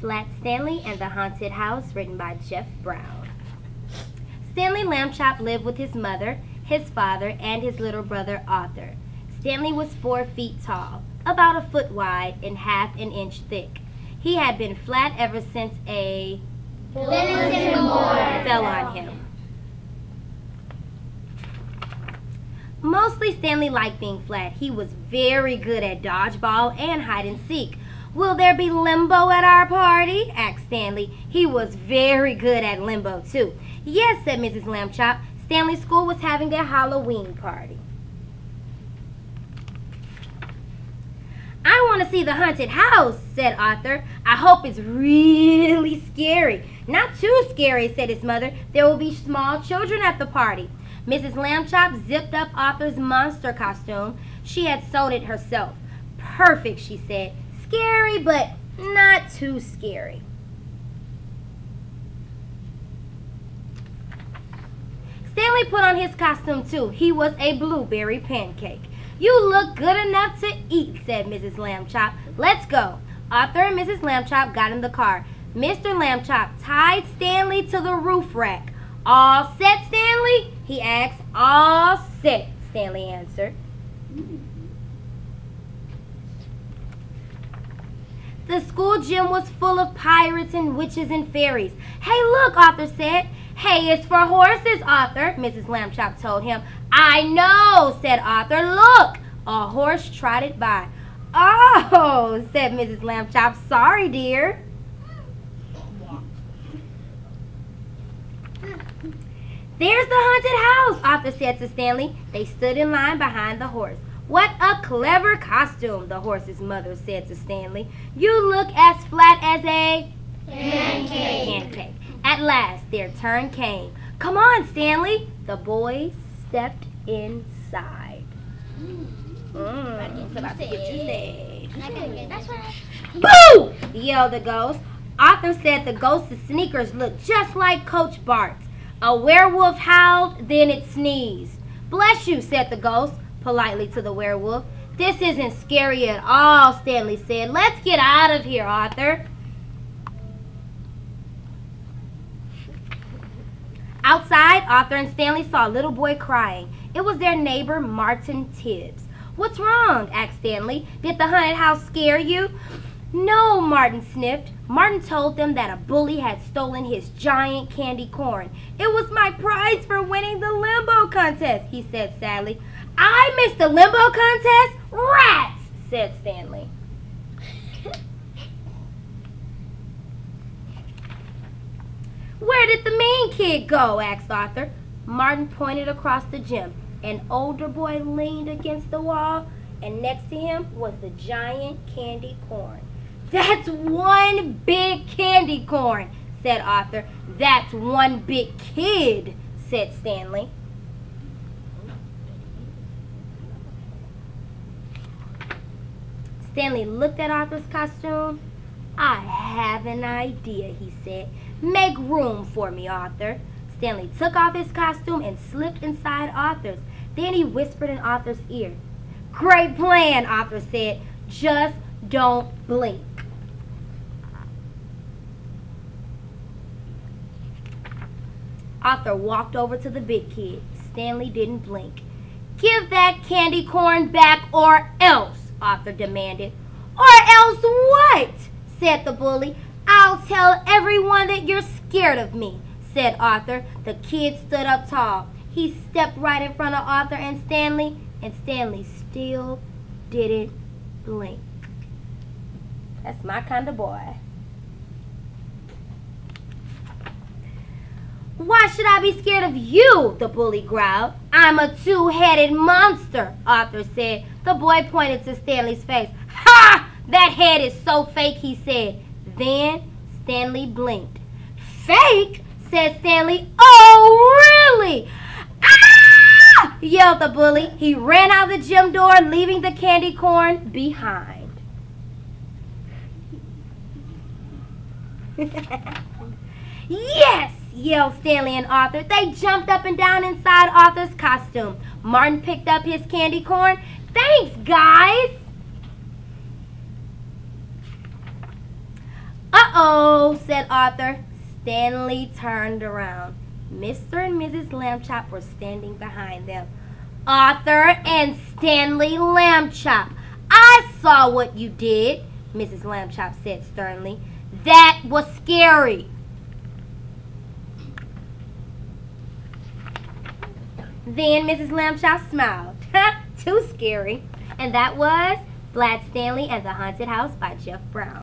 Flat Stanley and the Haunted House, written by Jeff Brown. Stanley Lambchop lived with his mother, his father, and his little brother Arthur. Stanley was 4 feet tall, about a foot wide, and half an inch thick. He had been flat ever since a bulletin board fell on him. Mostly Stanley liked being flat. He was very good at dodgeball and hide and seek. "Will there be limbo at our party?" asked Stanley. He was very good at limbo too. "Yes," said Mrs. Lambchop. Stanley's school was having a Halloween party. "I want to see the haunted house," said Arthur. "I hope it's really scary." "Not too scary," said his mother. "There will be small children at the party." Mrs. Lambchop zipped up Arthur's monster costume. She had sewed it herself. "Perfect," she said. "Scary, but not too scary." Stanley put on his costume too. He was a blueberry pancake. "You look good enough to eat," said Mrs. Lambchop. "Let's go." Arthur and Mrs. Lambchop got in the car. Mr. Lambchop tied Stanley to the roof rack. "All set, Stanley?" he asked. "All set," Stanley answered. The school gym was full of pirates and witches and fairies. "Hey, look," Arthur said. "Hay is for horses, Arthur," Mrs. Lambchop told him. "I know," said Arthur. "Look." A horse trotted by. "Oh," said Mrs. Lambchop. "Sorry, dear." "There's the haunted house," Arthur said to Stanley. They stood in line behind the horse. "What a clever costume," the horse's mother said to Stanley. "You look as flat as a pancake." At last, their turn came. "Come on, Stanley." The boys stepped inside. It's about to get juicy. "Boo!" yelled the ghost. Arthur said the ghost's sneakers looked just like Coach Bart's. A werewolf howled, then it sneezed. "Bless you," said the ghost politely to the werewolf. "This isn't scary at all," Stanley said. "Let's get out of here, Arthur." Outside, Arthur and Stanley saw a little boy crying. It was their neighbor, Martin Tibbs. "What's wrong?" asked Stanley. "Did the haunted house scare you?" "No," Martin sniffed. Martin told them that a bully had stolen his giant candy corn. "It was my prize for winning the limbo contest," he said sadly. "I missed the limbo contest? Rats!" said Stanley. "Where did the mean kid go?" asked Arthur. Martin pointed across the gym. An older boy leaned against the wall, and next to him was the giant candy corn. "That's one big candy corn," said Arthur. "That's one big kid," said Stanley. Stanley looked at Arthur's costume. "I have an idea," he said. "Make room for me, Arthur." Stanley took off his costume and slipped inside Arthur's. Then he whispered in Arthur's ear. "Great plan," Arthur said. "Just don't blink." Arthur walked over to the big kid. Stanley didn't blink. "Give that candy corn back or else," Arthur demanded. "Or else what?" said the bully. "I'll tell everyone that you're scared of me," said Arthur. The kid stood up tall. He stepped right in front of Arthur and Stanley still didn't blink. That's my kind of boy. "Why should I be scared of you?" the bully growled. "I'm a two-headed monster," Arthur said. The boy pointed to Stanley's face. "Ha! That head is so fake," he said. Then Stanley blinked. "Fake?" said Stanley. "Oh, really?" "Ah!" yelled the bully. He ran out the gym door, leaving the candy corn behind. "Yes!" yelled Stanley and Arthur. They jumped up and down inside Arthur's costume. Martin picked up his candy corn. "Thanks, guys." Uh-oh, said Arthur. Stanley turned around. Mr. and Mrs. Lambchop were standing behind them. Arthur and Stanley Lambchop, I saw what you did, Mrs. Lambchop said sternly. That was scary. Then Mrs. Lambchop smiled. Too scary. And that was Vlad Stanley and the Haunted House by Jeff Brown.